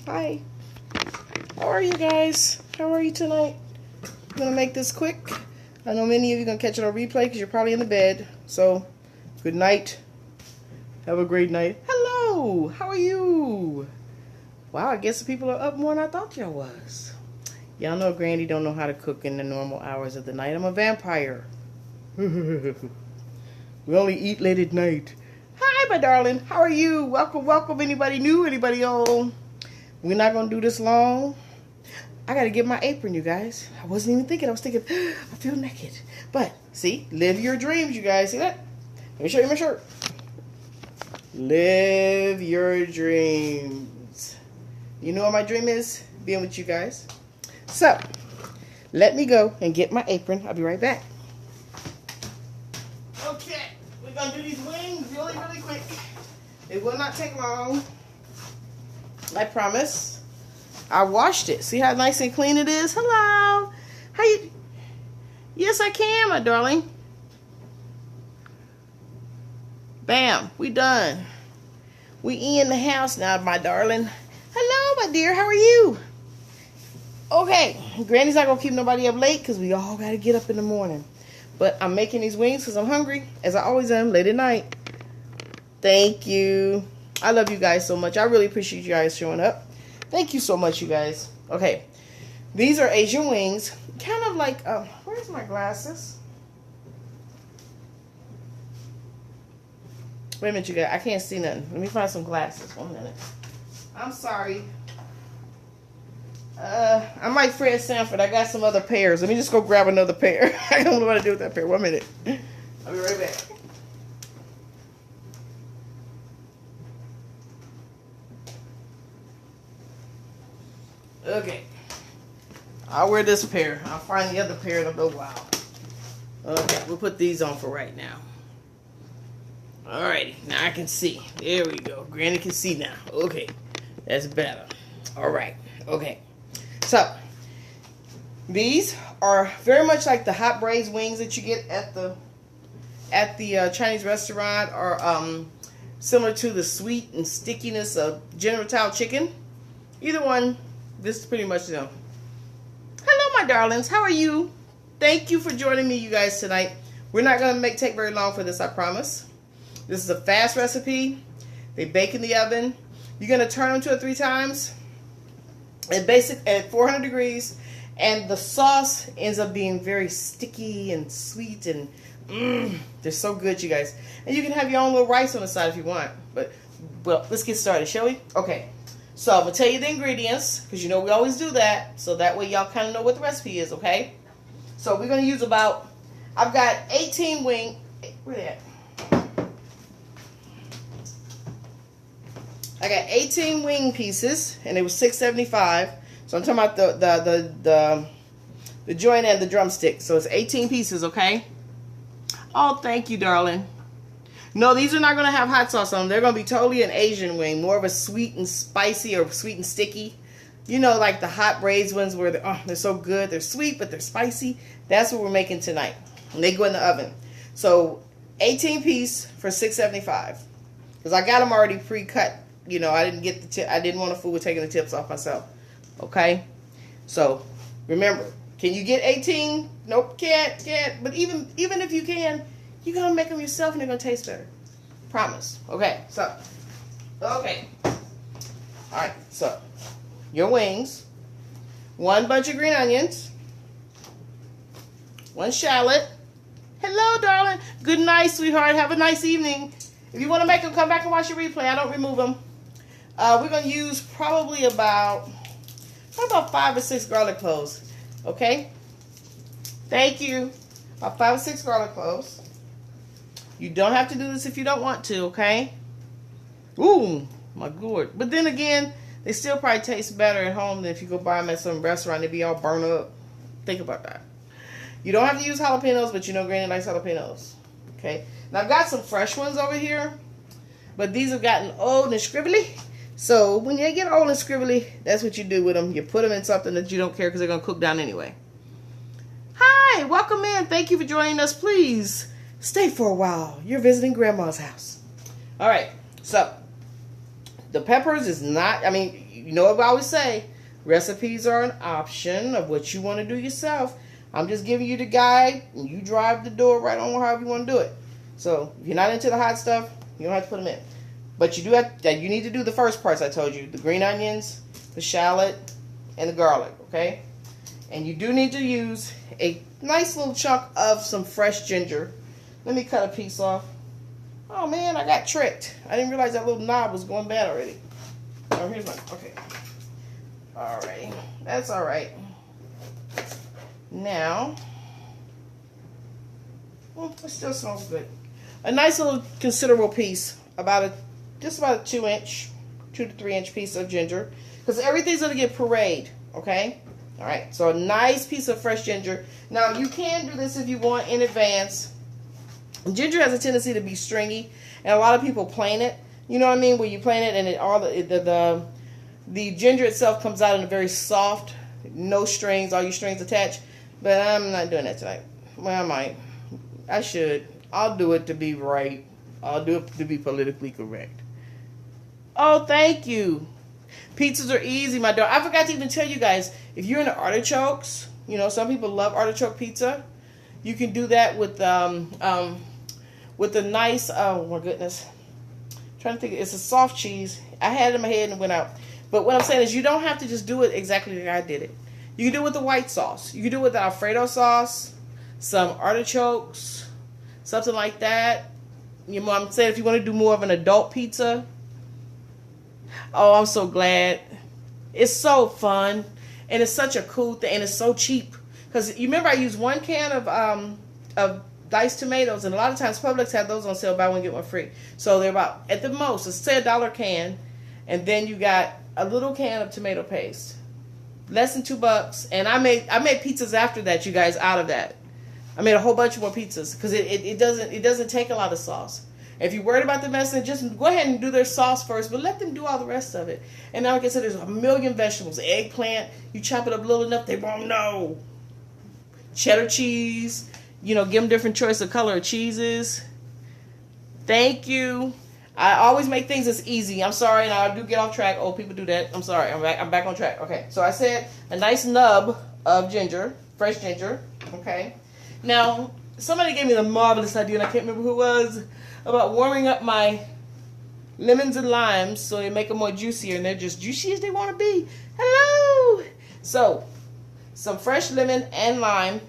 Hi. How are you guys? How are you tonight? I'm going to make this quick. I know many of you are going to catch it on replay because you're probably in the bed. So, good night. Have a great night. Hello. How are you? Wow, I guess the people are up more than I thought y'all was. Y'all know Granny don't know how to cook in the normal hours of the night. I'm a vampire. We only eat late at night. Hi, my darling. How are you? Welcome, welcome. Anybody new? Anybody old? We're not going to do this long. I got to get my apron, you guys. I wasn't even thinking. I was thinking, I feel naked. But, see, live your dreams, you guys. See that? Let me show you my shirt. Live your dreams. You know what my dream is? Being with you guys. So, let me go and get my apron. I'll be right back. Okay, we're going to do these wings really, really quick. It will not take long. I promise. I washed it. See how nice and clean it is? Hello. How you? Yes, I can, my darling. Bam. We done. We in the house now, my darling. Hello, my dear. How are you? Okay. Granny's not going to keep nobody up late because we all got to get up in the morning. But I'm making these wings because I'm hungry, as I always am, late at night. Thank you. I love you guys so much. I really appreciate you guys showing up. Thank you so much, you guys. Okay. These are Asian wings. Kind of like, where's my glasses? Wait a minute, you guys. I can't see nothing. Let me find some glasses. 1 minute. I'm sorry. I'm like Fred Sanford. I got some other pairs. Let me just go grab another pair. I don't know what to do with that pair. 1 minute. I'll be right back. Okay. I'll wear this pair. I'll find the other pair in a little while. Okay, we'll put these on for right now. Alrighty, now I can see. There we go. Granny can see now. Okay, that's better. Alright, okay. So, these are very much like the hot braised wings that you get at the Chinese restaurant, or similar to the sweet and stickiness of General Tao chicken. Either one. This is pretty much them. Hello, my darlings. How are you? Thank you for joining me, you guys, tonight. We're not going to take very long for this, I promise. This is a fast recipe. They bake in the oven. You're going to turn them 2 or 3 times at 400 degrees. And the sauce ends up being very sticky and sweet. And they're so good, you guys. And you can have your own little rice on the side if you want. But, well, let's get started, shall we? Okay. So, I'm going to tell you the ingredients, because you know we always do that, so that way y'all kind of know what the recipe is, okay? So, we're going to use about, I've got 18 wing, where they at? I got 18 wing pieces, and it was $6.75. So, I'm talking about the joint and the drumstick. So, it's 18 pieces, okay? Oh, thank you, darling. No, these are not going to have hot sauce on them. They're going to be totally an Asian wing. More of a sweet and spicy or sweet and sticky. You know, like the hot braised ones where they're so good. They're sweet, but they're spicy. That's what we're making tonight. And they go in the oven. So, 18 piece for $6.75. Because I got them already pre-cut. You know, I didn't get the tip. I didn't want to fool with taking the tips off myself. Okay? So, remember, can you get 18? Nope, can't. But even if you can, you're going to make them yourself and they're going to taste better. Promise. Okay, so. Okay. Alright, so. Your wings. 1 bunch of green onions. 1 shallot. Hello, darling. Good night, sweetheart. Have a nice evening. If you want to make them, come back and watch your replay. I don't remove them. We're going to use probably about 5 or 6 garlic cloves. Okay? Thank you. About 5 or 6 garlic cloves. You don't have to do this if you don't want to, okay? Ooh, my God. But then again, they still probably taste better at home than if you go buy them at some restaurant. They'd be all burned up. Think about that. You don't have to use jalapenos, but you know Granny likes jalapenos. Okay? Now, I've got some fresh ones over here. But these have gotten old and scribbly. So, when they get old and scribbly, that's what you do with them. You put them in something that you don't care because they're going to cook down anyway. Hi, welcome in. Thank you for joining us. Please stay for a while. You're visiting Grandma's house. All right. So, the peppers is not, I mean, you know what I always say, recipes are an option of what you want to do yourself. I'm just giving you the guide, and you drive the door right on however you want to do it. So if you're not into the hot stuff, you don't have to put them in. But you need to do the first parts I told you. The green onions, the shallot, and the garlic, okay? And you do need to use a nice little chunk of some fresh ginger. Let me cut a piece off. Oh man, I got tricked. I didn't realize that little knob was going bad already. Oh, here's my, okay. Alrighty, that's alright. Now, it still smells good. A nice little considerable piece, just about a 2 to 3 inch piece of ginger, because everything's going to get pureed, okay? All right, so a nice piece of fresh ginger. Now, you can do this if you want in advance. Ginger has a tendency to be stringy, and a lot of people plain it. You know what I mean? Where you plain it, and the ginger itself comes out in a very soft, no strings, all your strings attached. But I'm not doing that tonight. Well, I might. I should. I'll do it to be right. I'll do it to be politically correct. Oh, thank you. Pizzas are easy, my daughter. I forgot to even tell you guys, if you're into artichokes, you know, some people love artichoke pizza. You can do that with a nice, oh my goodness. I'm trying to think, it's a soft cheese. I had it in my head and it went out. But what I'm saying is you don't have to just do it exactly like I did it. You can do it with the white sauce. You can do it with the Alfredo sauce, some artichokes, something like that. You know what I'm saying? If you want to do more of an adult pizza. Oh, I'm so glad. It's so fun. And it's such a cool thing. And it's so cheap. Because you remember I used 1 can of diced tomatoes. And a lot of times Publix had those on sale, buy one, get one free. So they're about, at the most, let's say $1 can. And then you got a little can of tomato paste. Less than $2. And I made pizzas after that, you guys, out of that. I made a whole bunch more pizzas. Because it doesn't take a lot of sauce. If you're worried about the medicine, just go ahead and do their sauce first, but let them do all the rest of it. And now, like I said, there's a million vegetables. Eggplant, you chop it up little enough, they won't know. Cheddar cheese, you know, give them different choice of color of cheeses. Thank you. I always make things as easy. I'm sorry, and I do get off track. Old people do that. I'm sorry. I'm back on track. Okay, so I said a nice nub of ginger, fresh ginger. Okay. Now, somebody gave me the marvelous idea, and I can't remember who it was, about warming up my lemons and limes so they make them more juicier, and they're just juicy as they want to be. Hello! So, some fresh lemon and lime.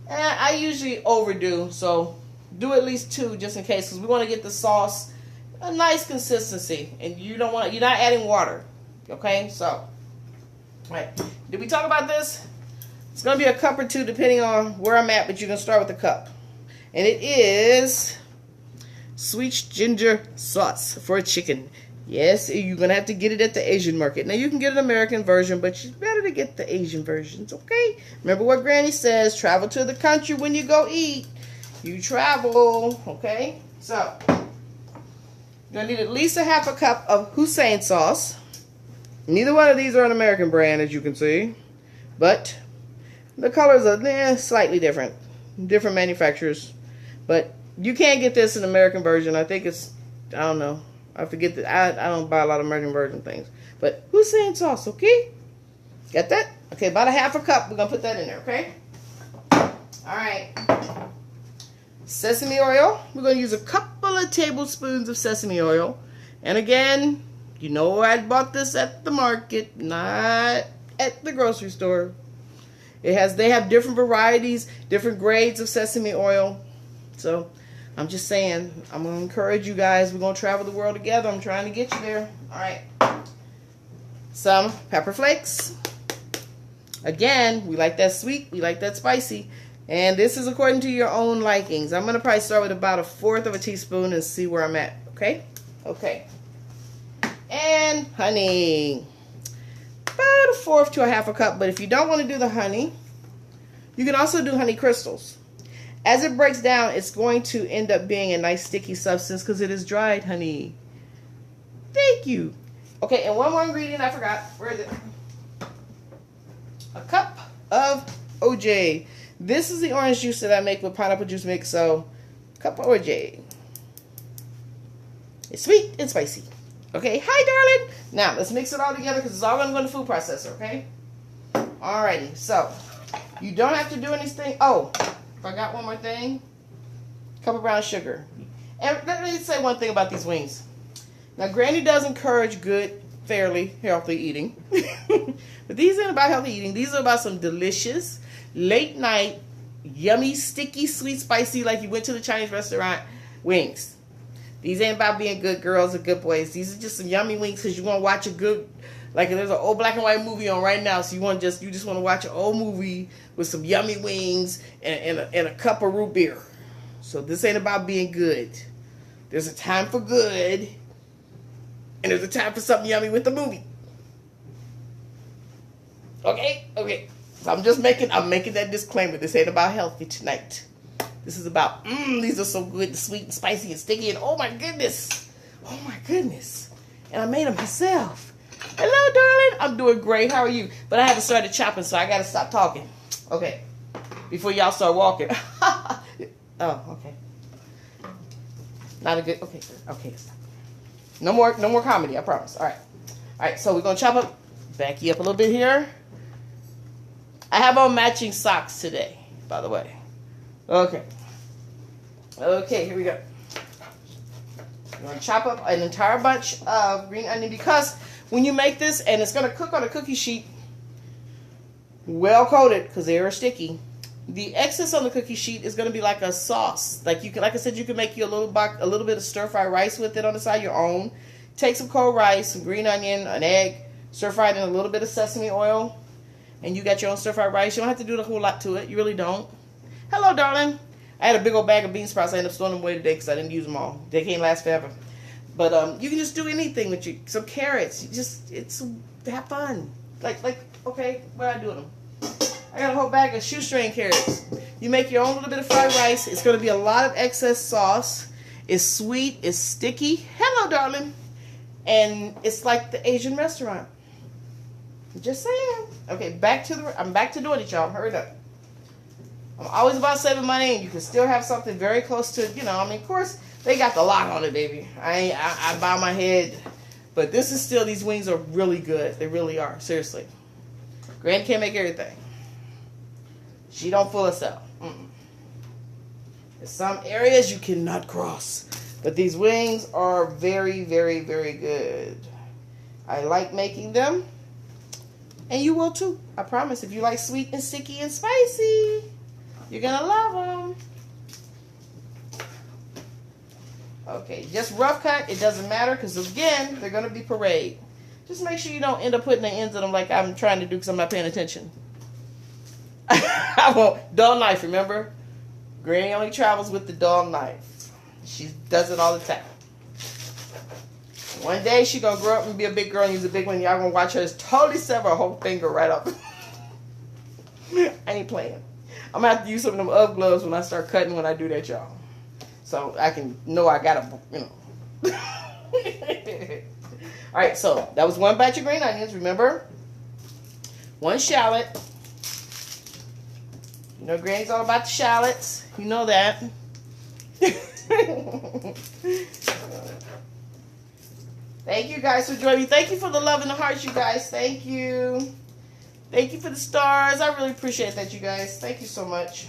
And I usually overdo, so do at least 2 just in case, because we want to get the sauce a nice consistency, and you're not adding water. Okay, so, all right. Did we talk about this? It's going to be a cup or 2 depending on where I'm at, but you're going to start with a cup. And it is sweet ginger sauce for a chicken. Yes, you're going to have to get it at the Asian market. Now, you can get an American version, but it's better to get the Asian versions, okay? Remember what Granny says, travel to the country when you go eat. You travel, okay? So, you're going to need at least a half a cup of Hussein sauce. Neither one of these are an American brand, as you can see. But the colors are slightly different. Different manufacturers. But you can't get this in American version. I think it's, I don't know. I forget that I don't buy a lot of American version things. But Hussein sauce, okay? Got that? Okay, about a half a cup. We're going to put that in there, okay? Alright. Sesame oil. We're going to use a couple of tablespoons of sesame oil. And again, you know I bought this at the market, not at the grocery store. They have different varieties, different grades of sesame oil. So, I'm just saying, I'm going to encourage you guys. We're going to travel the world together. I'm trying to get you there. All right. Some pepper flakes. Again, we like that sweet. We like that spicy. And this is according to your own likings. I'm going to probably start with about 1/4 of a teaspoon and see where I'm at. Okay? Okay. And honey. About 1/4 to a half a cup. But if you don't want to do the honey, you can also do honey crystals. As it breaks down, it's going to end up being a nice sticky substance because it is dried honey. Thank you. Okay, and one more ingredient I forgot. Where is it? A cup of OJ. This is the orange juice that I make with pineapple juice mix, so cup of OJ. It's sweet and spicy. Okay, hi, darling. Now, let's mix it all together because it's all going to go in the food processor, okay? Alrighty, so you don't have to do anything. Oh, forgot one more thing. Cup of brown sugar. And let me say one thing about these wings. Now, Granny does encourage good, fairly healthy eating. But these ain't about healthy eating. These are about some delicious, late night, yummy, sticky, sweet, spicy, like you went to the Chinese restaurant, wings. These ain't about being good girls or good boys. These are just some yummy wings because you want to watch a good, like there's an old black and white movie on right now, so you just want to watch an old movie with some yummy wings and a cup of root beer. So this ain't about being good. There's a time for good, and there's a time for something yummy with the movie. Okay. So I'm making that disclaimer. This ain't about healthy tonight. This is about, these are so good, sweet and spicy and sticky, and oh my goodness. And I made them myself. Hello, darling. I'm doing great. How are you? But I haven't started chopping, so I got to stop talking. Okay. Before y'all start walking. Oh, okay. Not a good, okay. Stop. No more comedy, I promise. All right, so we're going to chop up, back you up a little bit here. I have on matching socks today, by the way. Okay, here we go. I'm going to chop up an entire bunch of green onion because when you make this, and it's going to cook on a cookie sheet, well coated because they are sticky, the excess on the cookie sheet is going to be like a sauce. Like I said, you can make you a little bit of stir fry rice with it on the side, your own. Take some cold rice, some green onion, an egg, stir fry it in a little bit of sesame oil, and you got your own stir fry rice. You don't have to do a whole lot to it. You really don't. Hello, darling. I had a big old bag of bean sprouts. I ended up throwing them away today because I didn't use them all. They can't last forever. But you can just do anything with some carrots. Have fun. Okay, what I do with them? I got a whole bag of shoestring carrots. You make your own little bit of fried rice. It's going to be a lot of excess sauce. It's sweet. It's sticky. Hello, darling. And it's like the Asian restaurant. Just saying. Okay, I'm back to doing it, y'all. Hurry up. I'm always about saving money, and you can still have something very close to, of course, they got the lock on it, baby. I bow my head. But these wings are really good. They really are. Seriously. Granny can't make everything. She don't fool herself. There's some areas you cannot cross. But these wings are very, very, very good. I like making them. And you will too. I promise. If you like sweet and sticky and spicy, you're going to love them. Okay, just rough cut. It doesn't matter because, again, they're going to be pureed. Just make sure you don't end up putting the ends of them like I'm trying to do because I'm not paying attention. I won't. Dull knife, remember? Granny only travels with the dull knife. She does it all the time. One day she gonna grow up and be a big girl and use a big one. Y'all gonna watch her just totally sever her whole finger right up. I ain't playing. I'm gonna have to use some of them UGG gloves when I start cutting when I do that, y'all. So I can know I gotta, Alright, so that was one batch of green onions, remember? One shallot. Granny's all about the shallots. You know that. Thank you guys for joining me. Thank you for the love and the hearts, you guys. Thank you. Thank you for the stars. I really appreciate that, you guys. Thank you so much.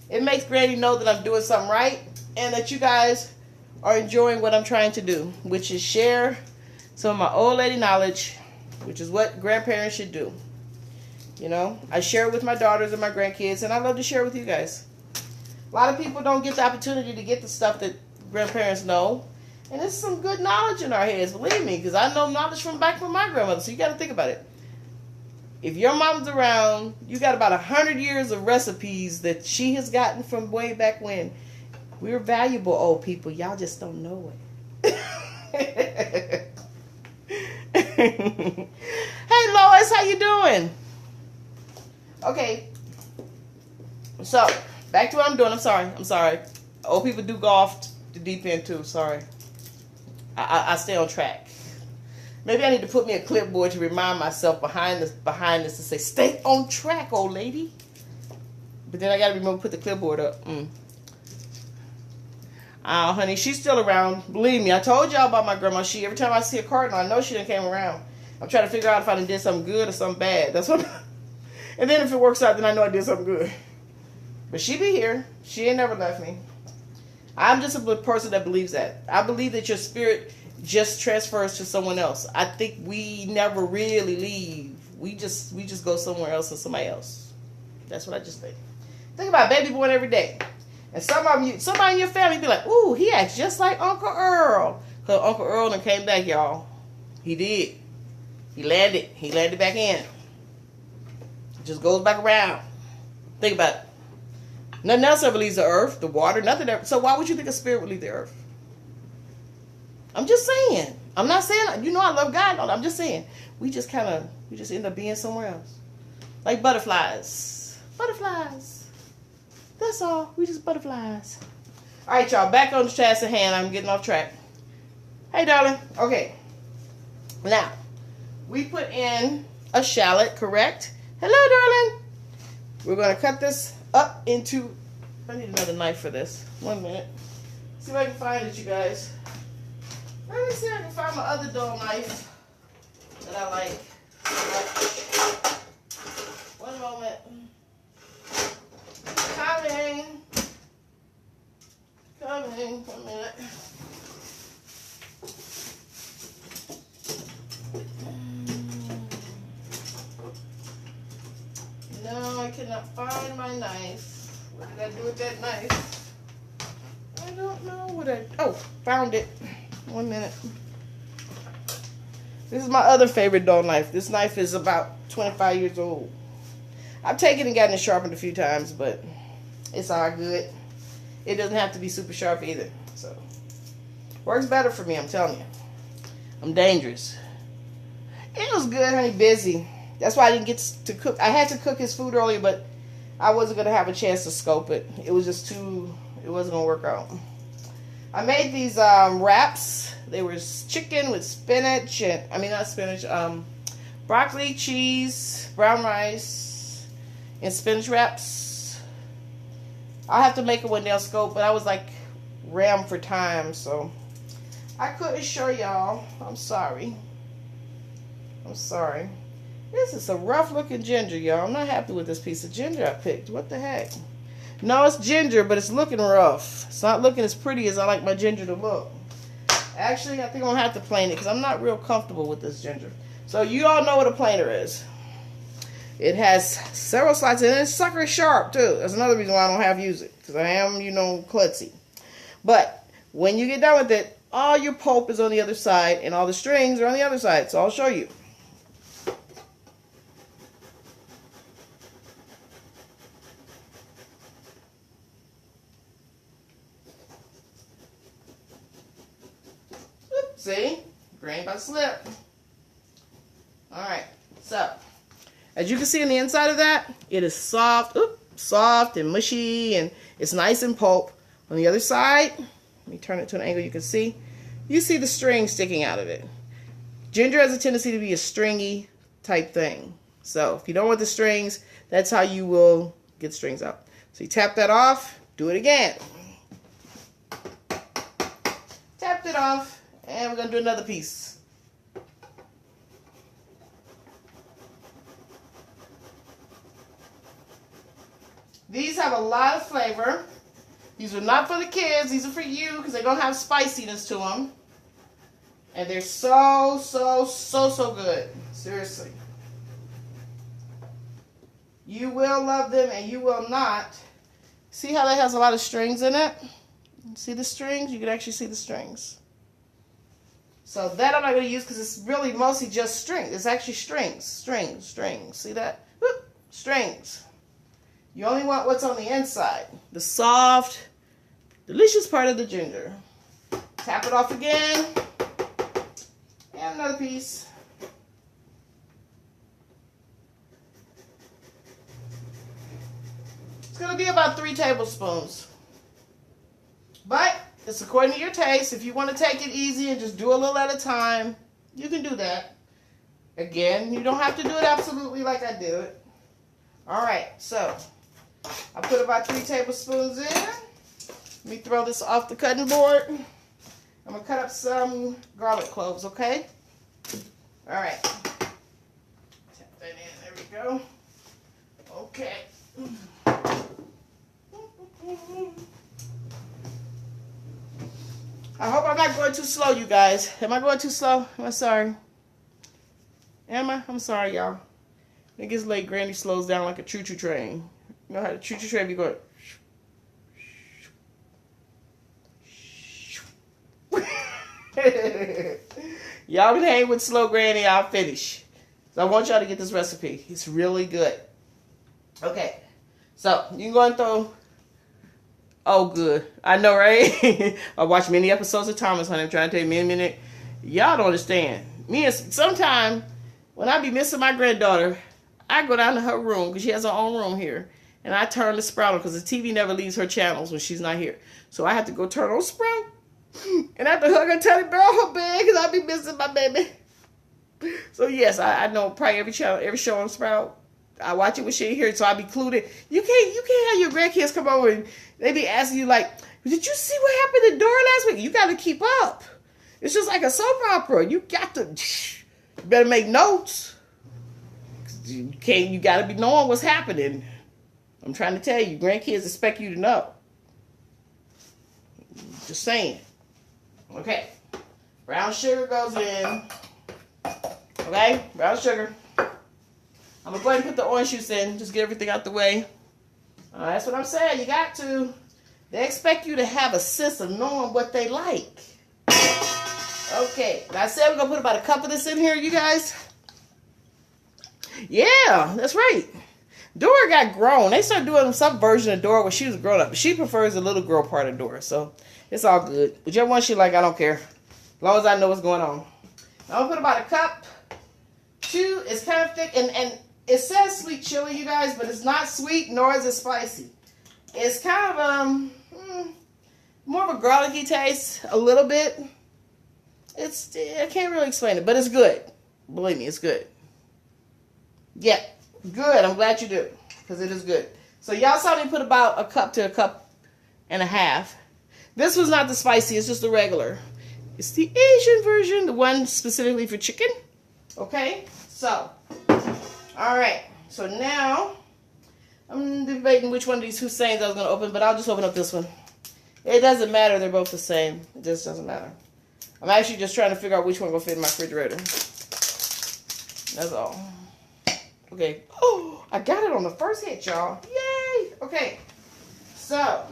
It makes Granny know that I'm doing something right and that you guys are enjoying what I'm trying to do, which is share some of my old lady knowledge, which is what grandparents should do. I share it with my daughters and my grandkids, and I love to share it with you guys. A lot of people don't get the opportunity to get the stuff that grandparents know, and there's some good knowledge in our heads, believe me, because I know knowledge from my grandmother, so you got to think about it. If your mom's around, you got about 100 years of recipes that she has gotten from way back when. We're valuable, old people. Y'all just don't know it. Hey, Lois, how you doing? Okay, so back to what I'm doing. I'm sorry. Old people do go off the deep end too. Sorry. I stay on track. Maybe I need to put me a clipboard to remind myself behind this to say, stay on track, old lady. But then I got to remember to put the clipboard up. Oh, honey, she's still around. Believe me, I told y'all about my grandma. Every time I see a cardinal, I know she done came around. I'm trying to figure out if I done did something good or something bad. That's what. And then if it works out, then I know I did something good. But she be here. She ain't never left me. I'm just a person that believes that. I believe that your spirit just transfers to someone else. I think we never really leave. We just go somewhere else and somebody else. That's what I just think. Think about baby born every day. And somebody in your family be like, ooh, he acts just like Uncle Earl. Because Uncle Earl done came back, y'all. He did. He landed back in. It just goes back around. Think about it. Nothing else ever leaves the earth, the water, nothing ever. So why would you think a spirit would leave the earth? I'm just saying. I'm not saying, you know I love God. I'm just saying. We just end up being somewhere else. Like butterflies. Butterflies. That's all. We just butterflies. All right, y'all. Back on the task at hand. I'm getting off track. Hey, darling. Okay. Now, we put in a shallot, correct? Hello, darling. We're going to cut this up into... I need another knife for this. 1 minute. See if I can find it, you guys. Let me see if I can find my other dull knife that I like. One moment. Coming. 1 minute. No, I cannot find my knife. What did I do with that knife? I don't know what oh, found it. 1 minute. This is my other favorite dull knife. This knife is about 25 years old. I've taken and gotten it sharpened a few times, but it's all good. It doesn't have to be super sharp either. So, works better for me, I'm telling you. I'm dangerous. It was good, honey, busy. That's why I didn't get to cook. I had to cook his food earlier, but I wasn't going to have a chance to scope it. It was just it wasn't going to work out. I made these wraps. They were chicken with spinach, not spinach, broccoli, cheese, brown rice, and spinach wraps. I'll have to make it when they'll scope, but I was like rammed for time, so I couldn't show y'all. I'm sorry. This is a rough looking ginger, y'all. I'm not happy with this piece of ginger I picked. What the heck? No, it's ginger, but it's looking rough. It's not looking as pretty as I like my ginger to look. Actually, I think I'm going to have to plane it because I'm not real comfortable with this ginger. So you all know what a planer is. It has several slides and it's sucker sharp too. That's another reason why I don't have use it. Because I am, klutzy. But when you get done with it, all your pulp is on the other side and all the strings are on the other side. So I'll show you. See? Grain by slip. Alright, so as you can see on the inside of that, it is soft, soft and mushy, and it's nice and pulp. On the other side, let me turn it to an angle you can see. You see the string sticking out of it. Ginger has a tendency to be a stringy type thing. So if you don't want the strings, that's how you will get strings out. So you tap that off, do it again. Tapped it off. And we're going to do another piece. These have a lot of flavor. These are not for the kids. These are for you because they're going to have spiciness to them. And they're so good. Seriously. You will love them and you will not. See how that has a lot of strings in it? See the strings? You can actually see the strings. So that I'm not going to use because it's really mostly just strings. It's actually strings. See that? Whoop, strings. You only want what's on the inside. The soft, delicious part of the ginger. Tap it off again. And another piece. It's going to be about 3 tablespoons. But it's according to your taste. If you want to take it easy and just do a little at a time, you can do that. Again, you don't have to do it absolutely like I do it. Alright, so I put about 3 tablespoons in. Let me throw this off the cutting board. I'm going to cut up some garlic cloves, okay? All right. Tap that in. There we go. Okay. I hope I'm not going too slow, you guys. Am I going too slow? I'm sorry. Am I? I'm sorry, y'all. It gets late. Granny slows down like a choo-choo train. You know how the choo-choo train be going? Y'all can hang with slow Granny. I'll finish. So I want y'all to get this recipe. It's really good. Okay. So you can go and throw... Oh, good. I know, right? I watched many episodes of Thomas, honey. I'm trying to tell you, minute. Y'all don't understand. Me and sometime when I be missing my granddaughter, I go down to her room because she has her own room here, and I turn the Sprout on because the TV never leaves her channels when she's not here. So I have to go turn on Sprout, and I have to hug her Teddy bear on her bed because I be missing my baby. So yes, I know probably every channel, every show on Sprout. I watch it when she ain't here, so I be clued in. You can't have your grandkids come over and they be asking you like, "Did you see what happened at the door last week?" You got to keep up. It's just like a soap opera. You got to, you better make notes. You got to be knowing what's happening. I'm trying to tell you, grandkids expect you to know. Just saying. Okay, brown sugar goes in. Okay, brown sugar. I'm going to go ahead and put the orange juice in. Just get everything out the way. That's what I'm saying. You got to. They expect you to have a sense of knowing what they like. Okay. I said we're going to put about a cup of this in here, you guys. Yeah, that's right. Dora got grown. They started doing some version of Dora when she was grown up. But she prefers the little girl part of Dora. So it's all good. Whichever one she like, I don't care. As long as I know what's going on. I'm going to put about a cup. Two, it's kind of thick. And it says sweet chili, you guys, but it's not sweet, nor is it spicy. It's kind of more of a garlicky taste, a little bit. I can't really explain it, but it's good. Believe me, it's good. Yeah, good. I'm glad you do, because it is good. So y'all saw me put about a cup to a cup and a half. This was not the spicy, it's just the regular. It's the Asian version, the one specifically for chicken. Okay, so... All right, so now I'm debating which one of these Husseins I was going to open, but I'll just open up this one. It doesn't matter. They're both the same. It just doesn't matter. I'm actually just trying to figure out which one will fit in my refrigerator. That's all. Okay. Oh, I got it on the first hit, y'all. Yay. Okay. So,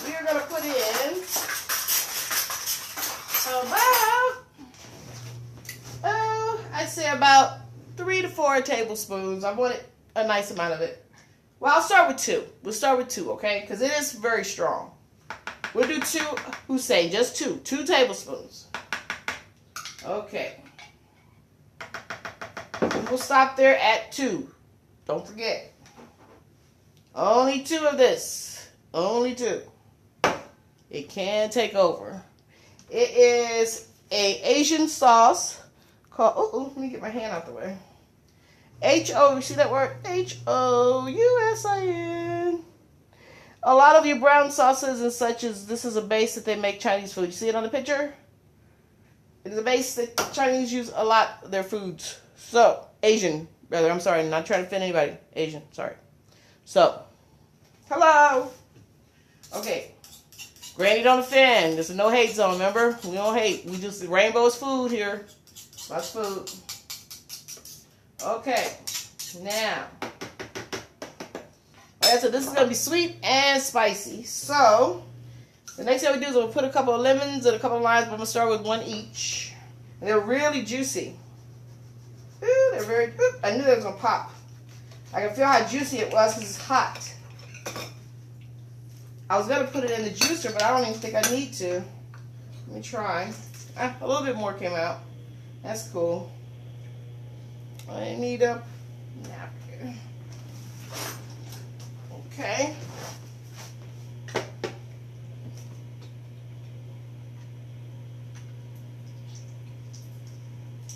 we are going to put in I'd say about 3 to 4 tablespoons. I wanted a nice amount of it. Well, I'll start with 2. We'll start with 2, okay? Because it is very strong. We'll do 2, Hussein, just 2. 2 tablespoons. Okay. We'll stop there at 2. Don't forget. Only 2 of this. Only 2. It can take over. It is a Asian sauce called, let me get my hand out the way. H-O, see that word? H-O-U-S-I-N. A lot of your brown sauces and such this is a base that they make Chinese food. You see it on the picture? It is a base that Chinese use a lot of their foods. So, Asian, rather, I'm sorry, I'm not trying to offend anybody. Asian, sorry. So, hello. Okay. Granny don't offend. This is no hate zone, remember? We don't hate. We just, rainbow's food here. Lots of food. Okay, now, alright, so this is going to be sweet and spicy. So, the next thing we do is we'll put a couple of lemons and a couple of limes, but I'm going to start with 1 each. And they're really juicy. Ooh, they're very, I knew they was going to pop. I can feel how juicy it was because it's hot. I was going to put it in the juicer, but I don't even think I need to. Let me try. A little bit more came out. That's cool. I need a napkin. Okay.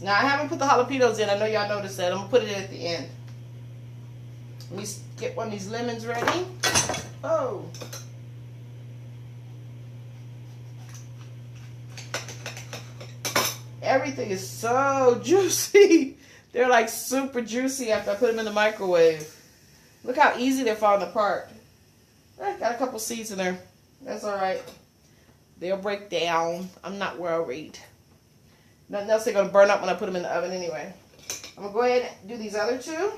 Now, I haven't put the jalapenos in. I know y'all noticed that. I'm going to put it in at the end. Let me get one of these lemons ready. Oh. Everything is so juicy. They're like super juicy after I put them in the microwave. Look how easy they're falling apart. Got a couple seeds in there. That's alright. They'll break down. I'm not worried. Nothing else they're going to burn up when I put them in the oven anyway. I'm going to go ahead and do these other two.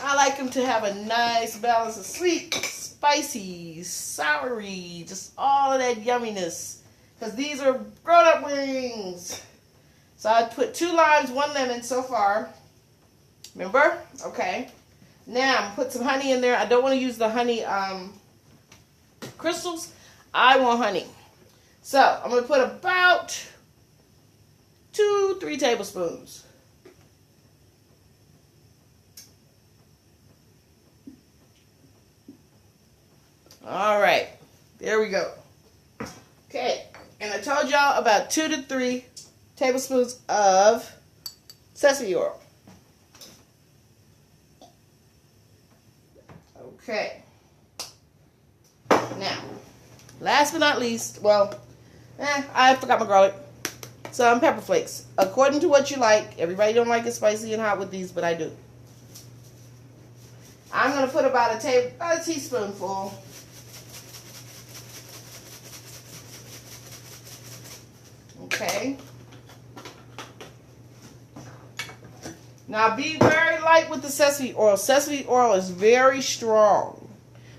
I like them to have a nice balance of sweet, spicy, soury, just all of that yumminess. Because these are grown-up wings. So I put 2 limes, 1 lemon so far. Remember? Okay. Now I'm going to put some honey in there. I don't want to use the honey crystals. I want honey. So I'm going to put about 2-3 tablespoons. All right, there we go. Okay, and I told y'all about 2 to 3 tablespoons of sesame oil. Okay. Now, last but not least, well, I forgot my garlic. Some pepper flakes. According to what you like. Everybody don't like it spicy and hot with these, but I do. I'm going to put about a teaspoonful. Okay. Now be very light with the sesame oil. Sesame oil is very strong.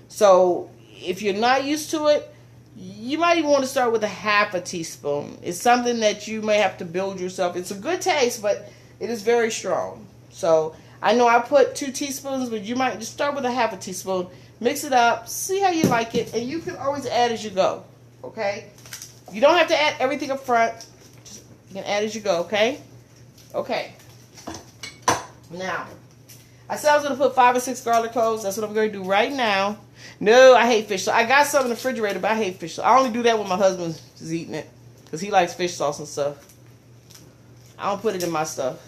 So if you're not used to it, you might even want to start with a half a teaspoon. It's something that you may have to build yourself. It's a good taste, but it is very strong. So I know I put 2 teaspoons, but you might just start with a half a teaspoon. Mix it up. See how you like it. And you can always add as you go. Okay? You don't have to add everything up front. Just, you can add as you go, okay? Okay. Now, I said I was going to put 5 or 6 garlic cloves. That's what I'm going to do right now. No, I hate fish sauce. I got some in the refrigerator, but I hate fish sauce. I only do that when my husband is eating it. Because he likes fish sauce and stuff. I don't put it in my stuff.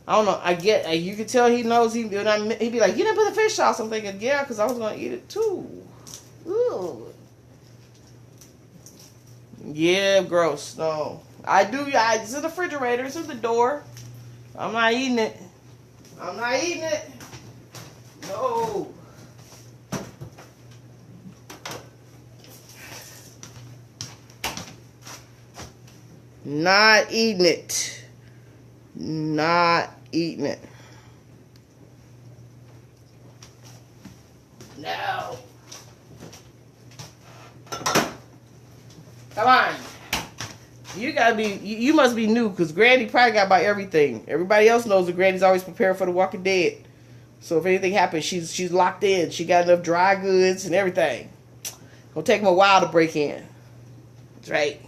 I don't know. You can tell he knows. He'd be like, you didn't put the fish sauce. I'm thinking, yeah, because I was going to eat it too. Ooh. Yeah, gross. No. I do. It's in the refrigerator. It's in the door. I'm not eating it. I'm not eating it. No. Not eating it. Not eating it. No. Come on. You must be new, because Granny probably got about everything. Everybody else knows that Granny's always prepared for the Walking Dead. So if anything happens, she's locked in. She got enough dry goods and everything. It'll take them a while to break in. That's right.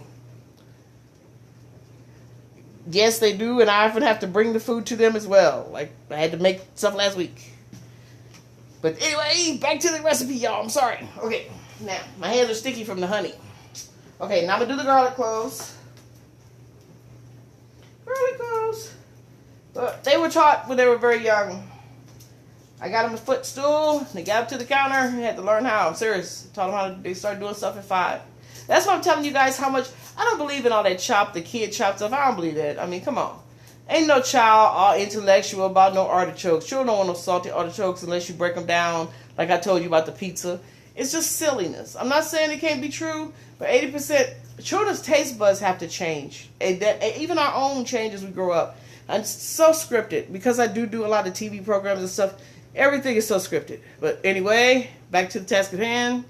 Yes, they do, and I often have to bring the food to them as well. Like, I had to make stuff last week. But anyway, back to the recipe, y'all. I'm sorry. Okay, now, my hands are sticky from the honey. Okay, now I'm going to do the garlic cloves. Garlic cloves. But they were taught when they were very young. I got them a footstool. They got up to the counter. They had to learn how. I'm serious. Taught them how they started doing stuff at 5. That's why I'm telling you guys how much. I don't believe in all that the kid chopped stuff. I don't believe that. I mean, come on. Ain't no child all intellectual about no artichokes. Children don't want no salty artichokes unless you break them down, like I told you about the pizza. It's just silliness. I'm not saying it can't be true, but 80%, children's taste buds have to change. And even our own change as we grow up. I'm so scripted. Because I do a lot of TV programs and stuff, everything is so scripted. But anyway, back to the task at hand.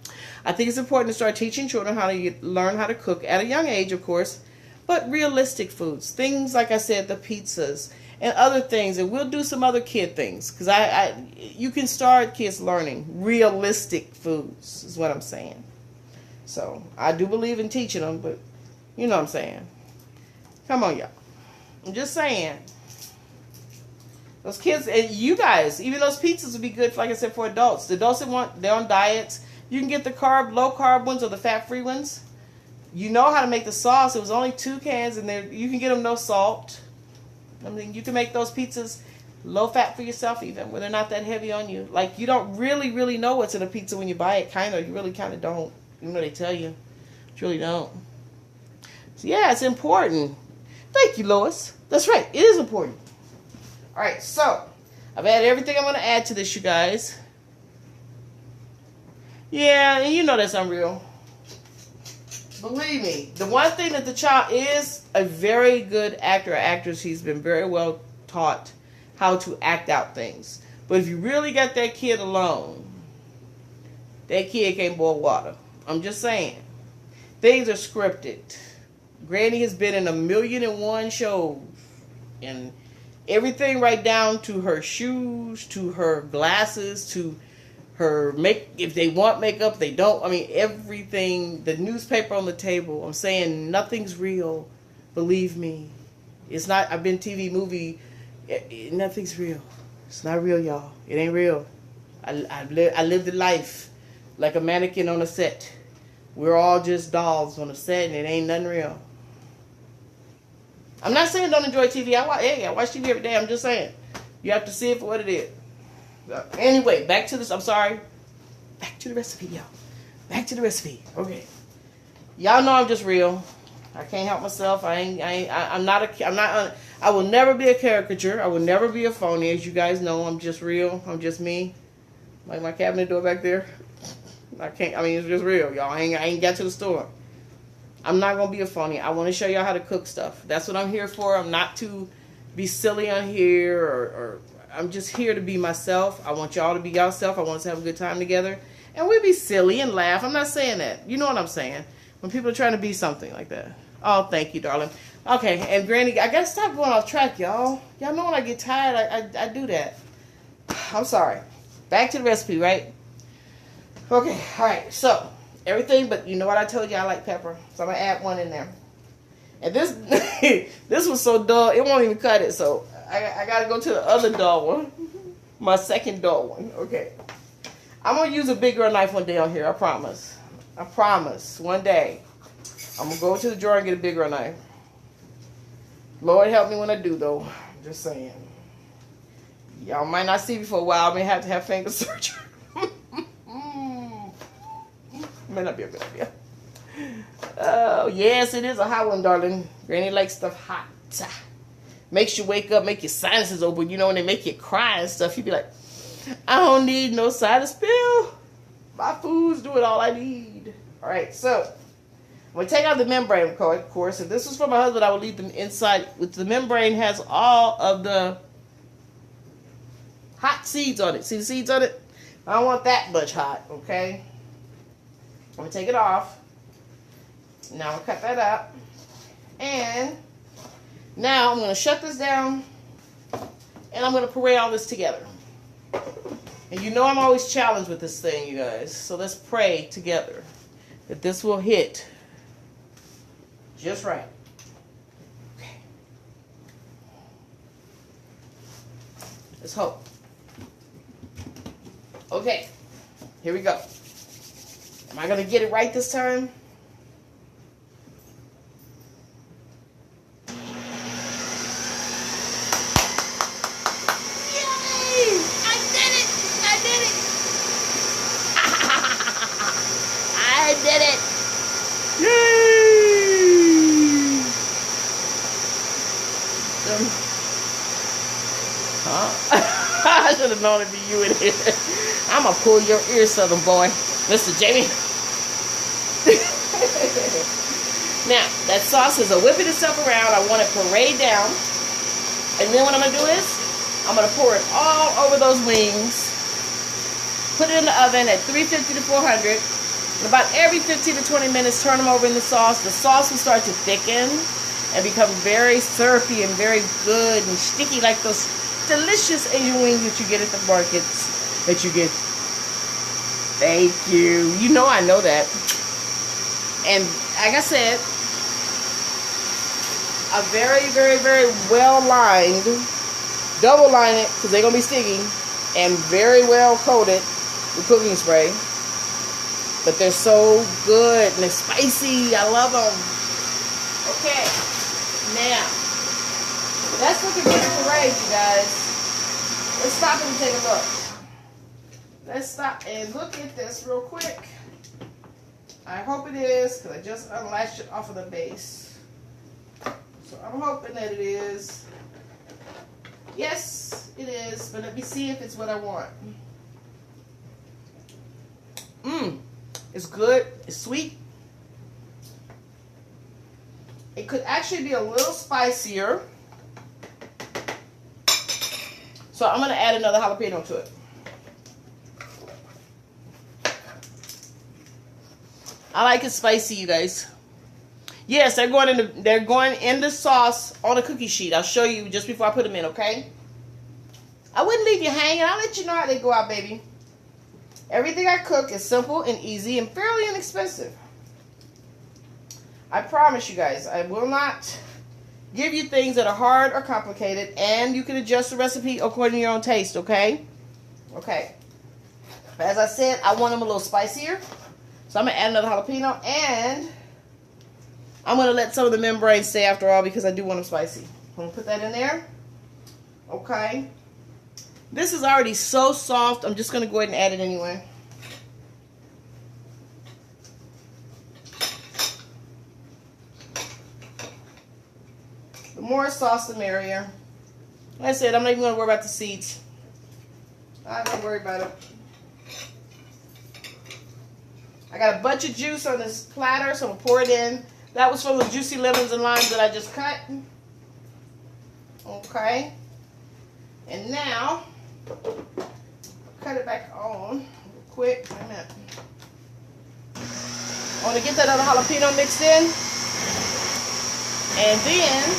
I think it's important to start teaching children how to learn how to cook at a young age, of course, but realistic foods. Things, like I said, the pizzas and other things. And we'll do some other kid things, because you can start kids learning realistic foods is what I'm saying. So I do believe in teaching them, but you know what I'm saying. Come on, y'all. I'm just saying. Those kids, and you guys, even those pizzas would be good, like I said, for adults. The adults that they're on diets, you can get the low carb ones or the fat free ones. You know how to make the sauce. It was only 2 cans, and you can get them no salt. I mean, you can make those pizzas low fat for yourself, even where they're not that heavy on you. Like, you don't really know what's in a pizza when you buy it. You really kind of don't. Even though they tell you, you really don't. So yeah, it's important. Thank you, Lois. That's right. It is important. All right, so I've added everything I'm going to add to this, you guys. Yeah, and you know that's unreal. Believe me, the one thing that the child is a very good actor or actress. He's been very well taught how to act out things. But if you really got that kid alone, that kid can't boil water. I'm just saying. Things are scripted. Granny has been in 1,000,001 shows. And everything right down to her shoes, to her glasses, to her if they want makeup, they don't. I mean, everything, the newspaper on the table. I'm saying nothing's real. Believe me. It's not, I've been TV, movie. Nothing's real. It's not real, y'all. It ain't real. I lived a life like a mannequin on a set. We're all just dolls on a set, and it ain't nothing real. I'm not saying don't enjoy TV. I watch TV every day. I'm just saying you have to see it for what it is. Anyway, back to this. I'm sorry. Back to the recipe, y'all. Back to the recipe. Okay. Y'all know I'm just real. I can't help myself. I will never be a caricature. I will never be a phony. As you guys know, I'm just real. I'm just me. Like my cabinet door back there. It's just real, y'all. I ain't got to the store. I'm not going to be a phony. I want to show y'all how to cook stuff. That's what I'm here for. I'm not to be silly on here or I'm just here to be myself. I want y'all to be yourself. I want us to have a good time together. And we be silly and laugh. I'm not saying that. You know what I'm saying. When people are trying to be something like that. Oh, thank you, darling. Okay, and Granny, I got to stop going off track, y'all. Y'all know when I get tired, I do that. I'm sorry. Back to the recipe, right? Okay, all right. So, everything, but you know what I told you, I like pepper. So, I'm going to add one in there. And this this was so dull, it won't even cut it. So, I got to go to the other dull one. My second dull one. Okay. I'm going to use a bigger knife one day on here, I promise. I promise. One day. I'm going to go to the drawer and get a bigger knife. Lord help me when I do, though. I'm just saying. Y'all might not see me for a while. I may have to have finger surgery. May not be a good idea. Oh, yes, it is a hot one, darling. Granny likes stuff hot. Makes you wake up, make your sinuses open. You know, when they make you cry and stuff, you be like, I don't need no sinus pill. My foods do it all I need. All right, so I'm going to take out the membrane, of course. If this was for my husband, I would leave them inside. With the membrane has all of the hot seeds on it. See the seeds on it? I don't want that much hot, okay? I'm going to take it off. Now I'll cut that up. And now I'm going to shut this down. And I'm going to parade all this together. And you know I'm always challenged with this thing, you guys. So let's pray together that this will hit just right. Okay. Let's hope. Okay. Here we go. Am I going to get it right this time? Did it! Yay! I should have known it'd be you in here. I'm gonna pull your ear, Southern boy, Mr. Jamie. Now that sauce is whipping itself around. I want it parade down, and then what I'm gonna do is I'm gonna pour it all over those wings. Put it in the oven at 350 to 400. And about every 15 to 20 minutes, turn them over in the sauce. The sauce will start to thicken and become very syrupy and very good and sticky, like those delicious Asian wings that you get at the markets. That you get. Thank you. You know I know that. And like I said, a very, very, very well lined, double line it because they're gonna be sticky, and very well coated with cooking spray. But they're so good and they're spicy. I love them. Okay. Now, that's looking pretty great, you guys. Let's stop and take a look. Let's stop and look at this real quick. I hope it is, because I just unlatched it off of the base. So I'm hoping that it is. Yes, it is. But let me see if it's what I want. It's good. It's sweet. It could actually be a little spicier. So I'm going to add another jalapeno to it. I like it spicy, you guys. Yes, they're going in the sauce on the cookie sheet. I'll show you just before I put them in, okay? I wouldn't leave you hanging. I'll let you know how they go out, baby. Everything I cook is simple and easy and fairly inexpensive. I promise you guys, I will not give you things that are hard or complicated, and you can adjust the recipe according to your own taste, okay? Okay. But as I said, I want them a little spicier. So I'm going to add another jalapeno, and I'm going to let some of the membrane stay after all because I do want them spicy. I'm going to put that in there. Okay. This is already so soft, I'm just going to go ahead and add it anyway. The more sauce, the merrier. Like I said, I'm not even going to worry about the seeds. I'm not going to worry about it. I got a bunch of juice on this platter, so I'm going to pour it in. That was from the juicy lemons and limes that I just cut. Okay. And now, cut it back on real quick. Wait a minute. I want to get that other jalapeno mixed in. And then,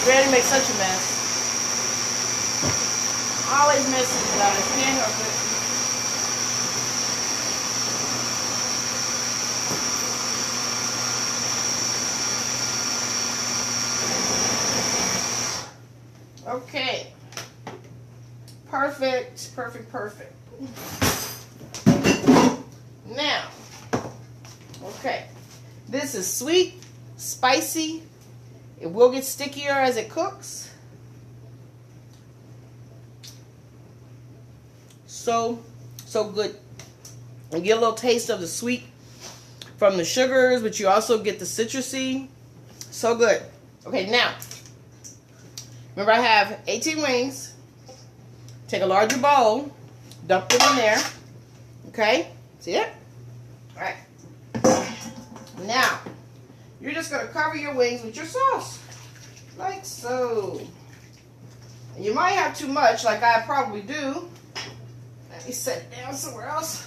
Granny makes such a mess. Always messing with us. Can't help it. Okay. Perfect. Perfect. Perfect. Now. Okay. This is sweet, spicy. It will get stickier as it cooks. So good. You get a little taste of the sweet from the sugars, but you also get the citrusy. So good. Okay, now, remember I have 18 wings. Take a larger bowl, dump them in there. Okay, see it? All right. Now, you're just going to cover your wings with your sauce, like so. And you might have too much, like I probably do. Let me set it down somewhere else.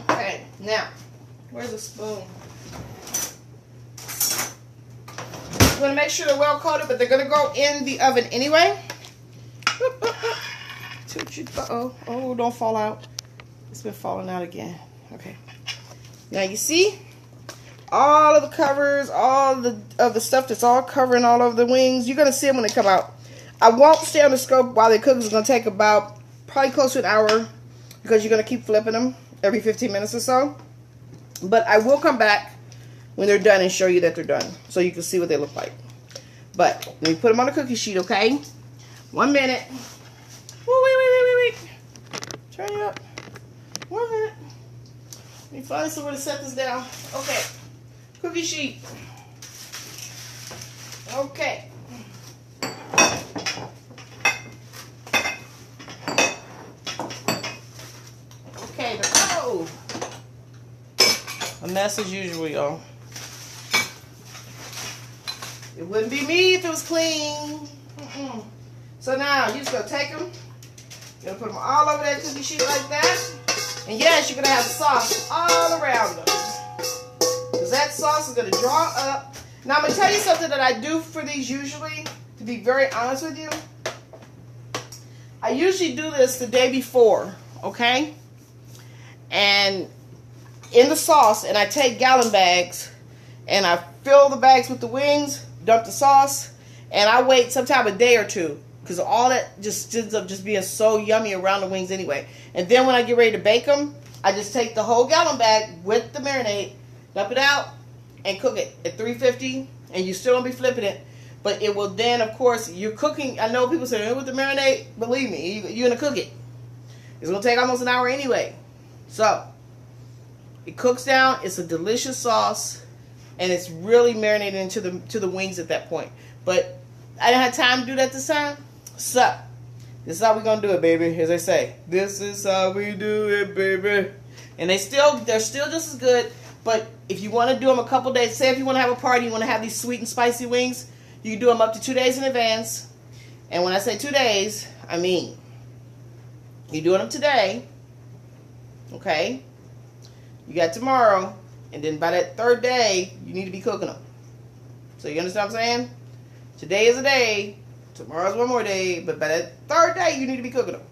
Okay, now, where's the spoon? I'm going to make sure they're well coated, but they're going to go in the oven anyway. Oh, don't fall out. It's been falling out again. Okay. Now you see all of the covers, all of the stuff that's all covering all of the wings. You're going to see them when they come out. I won't stay on the scope while they cook. It's going to take about probably close to an hour because you're going to keep flipping them every 15 minutes or so. But I will come back when they're done and show you that they're done so you can see what they look like. But let me put them on the cookie sheet, okay? 1 minute. Wait. Turn it up. 1 minute. Let me find somewhere to set this down. Okay. Cookie sheet. Okay. Okay, let's go. A mess as usual, y'all. It wouldn't be me if it was clean. So now, you're just going to take them. You're going to put them all over that cookie sheet like that. And yes, you're going to have sauce all around them. Because that sauce is going to draw up. Now, I'm going to tell you something that I do for these usually, to be very honest with you. I usually do this the day before, okay? And in the sauce, and I take gallon bags, and I fill the bags with the wings, dump the sauce, and I wait sometime a day or two. Because all that just ends up just being so yummy around the wings anyway. And then when I get ready to bake them, I just take the whole gallon bag with the marinade, dump it out, and cook it at 350, and you still don't be flipping it. But it will then, of course, you're cooking. I know people say, with the marinade, believe me, you're going to cook it. It's going to take almost an hour anyway. So, it cooks down. It's a delicious sauce. And it's really marinated into the wings at that point. But I didn't have time to do that this time. So, this is how we're going to do it, baby. As I say, this is how we do it, baby. And they're still just as good. But if you want to do them a couple days, say if you want to have a party, you want to have these sweet and spicy wings, you can do them up to 2 days in advance. And when I say 2 days, I mean, you're doing them today, okay? You got tomorrow, and then by that third day, you need to be cooking them. So you understand what I'm saying? Today is a day, tomorrow's one more day, but by that third day, you need to be cooking them.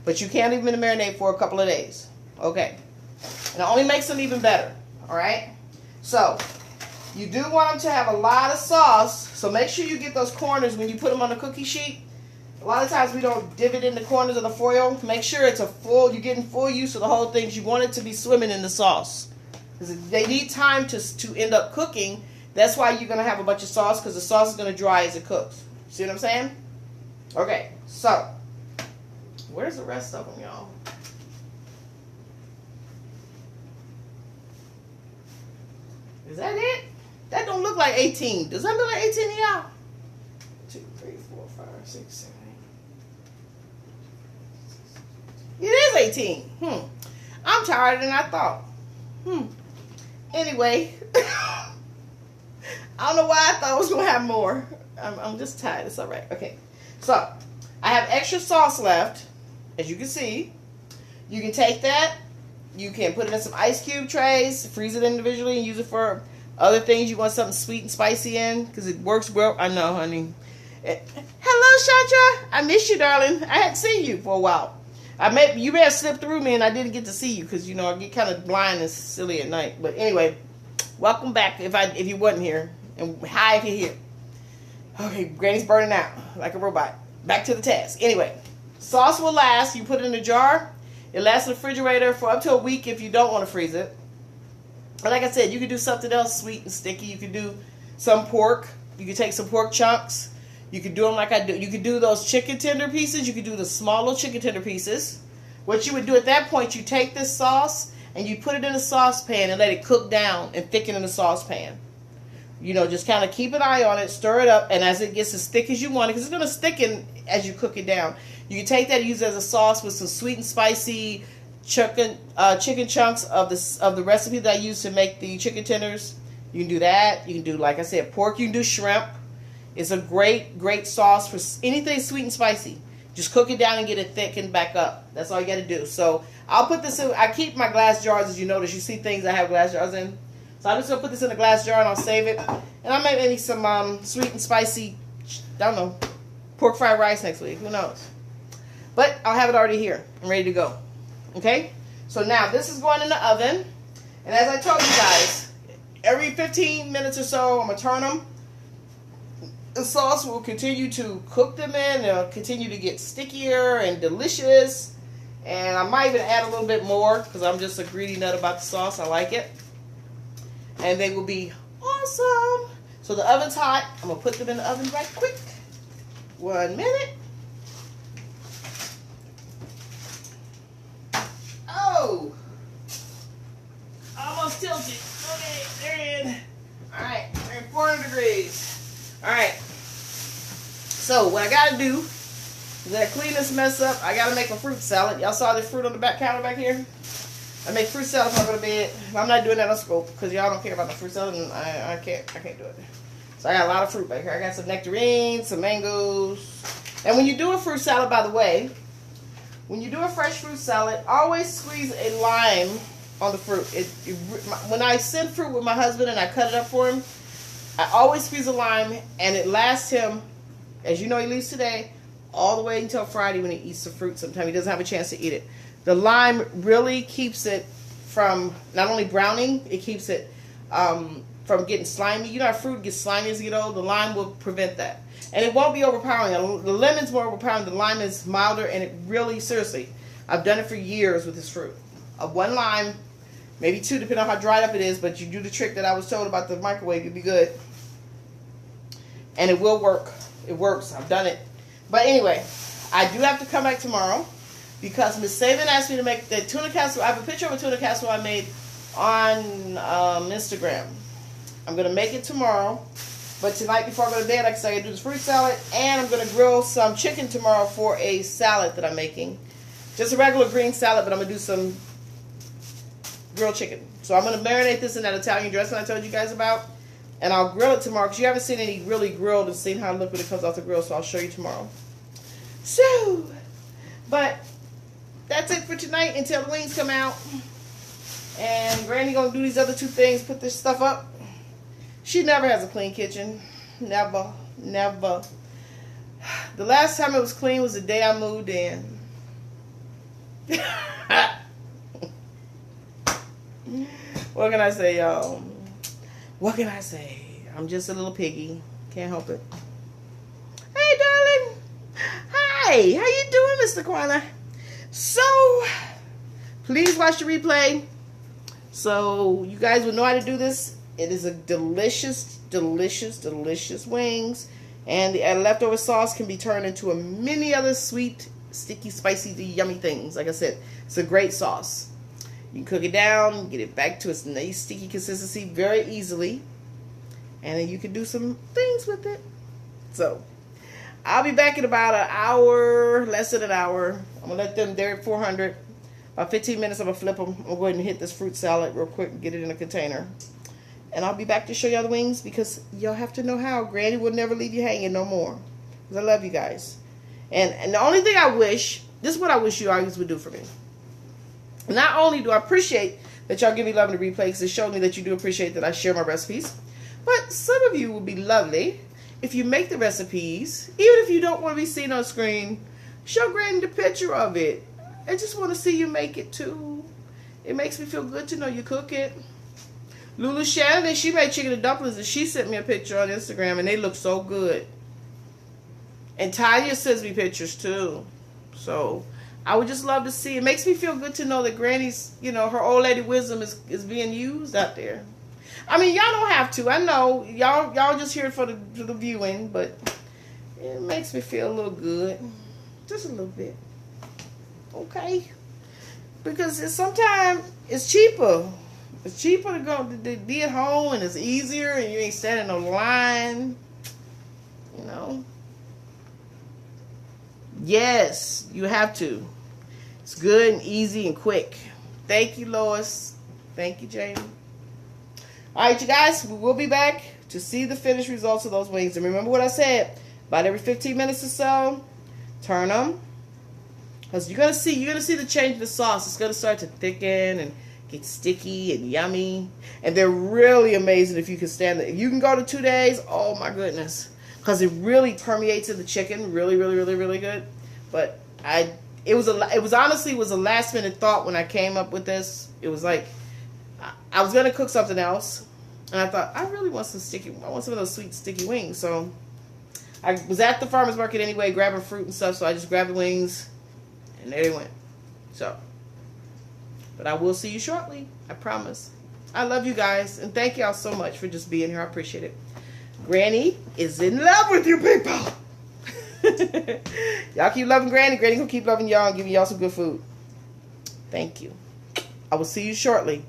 But you can't leave them in the marinade for a couple of days. Okay. And it only makes them even better, all right? So, you do want them to have a lot of sauce, so make sure you get those corners when you put them on the cookie sheet. A lot of times we don't divot in the corners of the foil. Make sure it's you're getting full use of the whole thing. You want it to be swimming in the sauce. Because they need time to end up cooking. That's why you're going to have a bunch of sauce, because the sauce is going to dry as it cooks. See what I'm saying? Okay, so, where's the rest of them, y'all? Is that it? That don't look like 18. Does that look like 18 to y'all? 2, 3, 4, 5, 6, 7, 8. It is 18. I'm tired than I thought. Anyway, I don't know why I thought I was going to have more. I'm just tired. It's all right. Okay. So, I have extra sauce left, as you can see. You can take that. You can put it in some ice cube trays, freeze it individually, and use it for other things you want something sweet and spicy in, because it works well. I know, honey. Hello, Shatra. I miss you, darling. I hadn't seen you for a while. You may have slipped through me, and I didn't get to see you, because, I get kind of blind and silly at night. But anyway, welcome back if you wasn't here. And hi if you're here. Okay, Granny's burning out like a robot. Back to the task. Anyway, sauce will last. You put it in a jar. It lasts in the refrigerator for up to a week if you don't want to freeze it. And like I said, you can do something else sweet and sticky. You can do some pork. You can take some pork chunks. You can do them like I do. You can do those chicken tender pieces. You can do the small little chicken tender pieces. What you would do at that point, you take this sauce and you put it in a saucepan and let it cook down and thicken in the saucepan. Just kind of keep an eye on it, stir it up, and as it gets as thick as you want it, because it's going to thicken as you cook it down. You can take that and use it as a sauce with some sweet and spicy chicken chunks of the recipe that I use to make the chicken tenders. You can do that. You can do, like I said, pork. You can do shrimp. It's a great sauce for anything sweet and spicy. Just cook it down and get it thickened back up. That's all you got to do. So I'll put this in. I keep my glass jars, as you notice. You see things I have glass jars in. So I'm just going to put this in a glass jar and I'll save it. And I may make some sweet and spicy, I don't know, pork fried rice next week. Who knows? But I'll have it already here and ready to go. Okay? So now this is going in the oven. And as I told you guys, every 15 minutes or so, I'm going to turn them. The sauce will continue to cook them in. It'll continue to get stickier and delicious. And I might even add a little bit more because I'm just a greedy nut about the sauce. I like it. And they will be awesome. So the oven's hot. I'm going to put them in the oven right quick. 1 minute. Oh. Almost tilted. Okay, they're in. Alright, they're in 400 degrees. Alright. So what I got to do is I clean this mess up. I got to make a fruit salad. Y'all saw the fruit on the back counter back here? I make fruit salad before I go to bed. I'm not doing that on scope because y'all don't care about the fruit salad, and I can't do it. So I got a lot of fruit back here. I got some nectarines, some mangoes. And when you do a fruit salad, by the way, when you do a fresh fruit salad, always squeeze a lime on the fruit. When I send fruit with my husband and I cut it up for him, I always squeeze a lime, and it lasts him, as you know, he leaves today, all the way until Friday when he eats the fruit. Sometimes he doesn't have a chance to eat it. The lime really keeps it from not only browning, it keeps it from getting slimy. You know how fruit gets slimy as you get old? The lime will prevent that. And it won't be overpowering. The lemon's more overpowering. The lime is milder, and it really, seriously, I've done it for years with this fruit. One lime, Maybe 2, depending on how dried up it is. But you do the trick that I was told about the microwave, you'll be good. And it will work. It works. I've done it. But anyway, I do have to come back tomorrow because Miss Saban asked me to make the tuna casserole. I have a picture of a tuna casserole I made on Instagram. I'm going to make it tomorrow. But tonight before I go to bed, like I said, I'm going to do this fruit salad. And I'm going to grill some chicken tomorrow for a salad that I'm making. Just a regular green salad, but I'm going to do some grilled chicken. So I'm going to marinate this in that Italian dressing I told you guys about. And I'll grill it tomorrow because you haven't seen any really grilled and seen how it looks when it comes off the grill. So I'll show you tomorrow. So, but that's it for tonight until the wings come out. And Granny going to do these other 2 things, put this stuff up. She never has a clean kitchen. Never. Never. The last time it was clean was the day I moved in. What can I say, y'all? What can I say? I'm just a little piggy. Can't help it. Hey, darling. Hi. How you doing, Mr. Quana? So, please watch the replay so you guys will know how to do this. It is a delicious, delicious, delicious wings. And the leftover sauce can be turned into a many other sweet, sticky, spicy, yummy things. Like I said, it's a great sauce. You can cook it down, get it back to its nice, sticky consistency very easily. And then you can do some things with it. So, I'll be back in about an hour, less than an hour. I'm going to let them, they're at 400. About 15 minutes, I'm going to flip them. I'm going to go ahead and hit this fruit salad real quick and get it in a container. And I'll be back to show y'all the wings because y'all have to know how. Granny will never leave you hanging no more. Because I love you guys. And the only thing I wish, this is what I wish you always would do for me. Not only do I appreciate that y'all give me love in the replay because it showed me that you do appreciate that I share my recipes. But some of you would be lovely if you make the recipes, even if you don't want to be seen on screen, show Granny the picture of it. I just want to see you make it too. It makes me feel good to know you cook it. Lulu Shannon, she made chicken and dumplings and she sent me a picture on Instagram and they look so good. And Tanya sends me pictures too. So I would just love to see. It makes me feel good to know that Granny's, you know, her old lady wisdom is being used out there. I mean, y'all don't have to. I know y'all just here for the viewing, but it makes me feel a little good, just a little bit. Okay, because sometimes it's cheaper. It's cheaper to go to be at home and it's easier and you ain't standing no line. You know. Yes, you have to. It's good and easy and quick. Thank you, Lois. Thank you, Jamie. All right, you guys, we will be back to see the finished results of those wings. And remember what I said, about every 15 minutes or so, turn them. Because you're gonna see the change in the sauce. It's gonna start to thicken and get sticky and yummy. And they're really amazing if you can stand it. If you can go to 2 days, oh my goodness. Because it really permeates in the chicken, really, really, really, really good. But it was honestly a last minute thought when I came up with this. It was like I was gonna cook something else, and I thought I really want I want some of those sweet sticky wings. So I was at the farmer's market anyway, grabbing fruit and stuff. So I just grabbed the wings, and there they went. So, but I will see you shortly. I promise. I love you guys, and thank y'all so much for just being here. I appreciate it. Granny is in love with you people. Y'all keep loving Granny. Granny gonna keep loving y'all and giving y'all some good food. Thank you. I will see you shortly.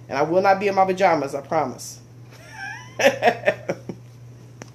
And I will not be in my pajamas, I promise.